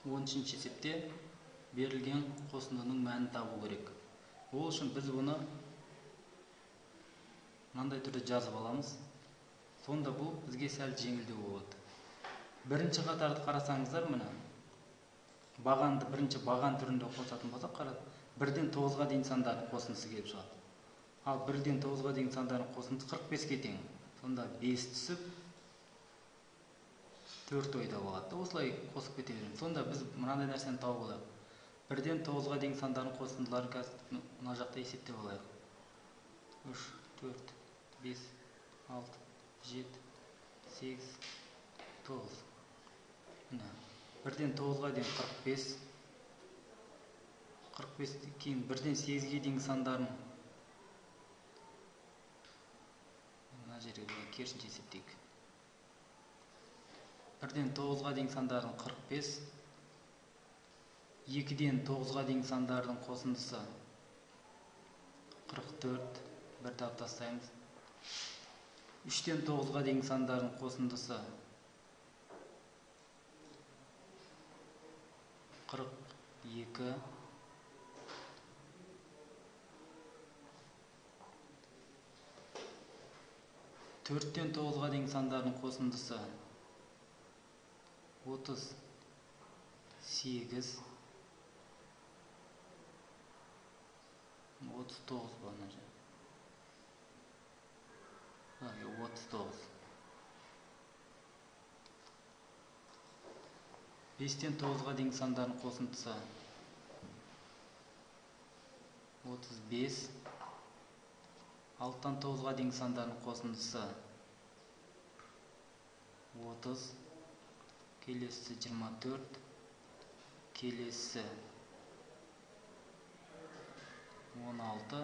10-ші есепте берілген қосындының мәнін табу керек. Ол үшін біз бұны мынандай түрде жазып аламыз. Сонда бұл бізге сәл жеңілдеу болады. Бірінші қатарды қарасаңыздар, мына бағанды бірінші баған түрінде қосатын болсақ, қарап, 1-ден 9-ға дейін сандардың қосындысы келіп шығады. Ал 1-ден 9-ға дейін сандардың қосындысы 45-ке тең. Сонда 5 түсіп 4 ойда болады. Осылай қосып кете береміз. Сонда біз мынандай нәрсені тауып алайық. 1-ден 9-ға дейін сандардың қосындыларын қазір мына жақта есептеп алайық. 3, 4, 5, 6, 7, 8, 9. Мына 1-ден 9-ға дейін 45. 45-тен кейін 1-ден 8-ге дейін сандарын мына жерге керісінше есептейік. 1-ден 9-ға дейін сандардың 45. 2-ден 9-ға дейін сандардың қосындысы 44. Бір тап тастаймыз. 3-ден 9-ға дейін сандардың қосындысы 42. 4-ден 9-ға дейін сандардың қосындысы 38. 39 бана же. 39. 5-ден 9-ға дейін сандардың қосындысы 35. 6-дан 9-ға дейін сандардың қосындысы 30. Келесі 24. Келесі 16.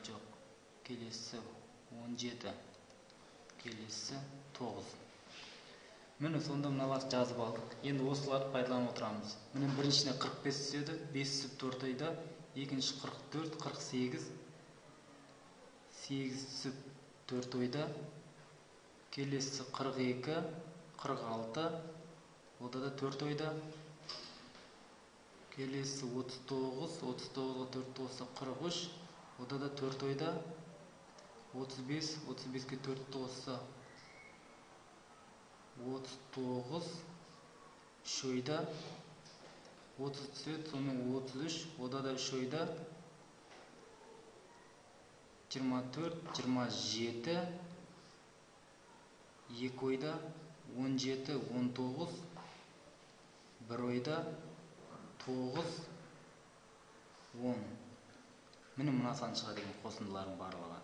Жоқ. Келесі 17. Келесі 9. Міне сонда мыналарды жазып алдық. Енді осыларды пайдаланып отырамыз. Міне біріншісіне 45 түседі, 5 түсіп 4 ойда. Екінші 44, 48. 8 түсіп 4 ойда. Келесі 42, 46. Ода да 4 ойда. Келесі 39, 39-ға 4 тоғысы 43. Ода да 4 ойда. 35, 35-ке 4 тоғысы 39. 3 ойда. 30 түседі, сонымен 33. Ода да 3 ойда. 24, 27. 2 ойда. 17, 19. 1 ойда. 9, 10. Міне мына сан шыға деген қосындылардың барлығы.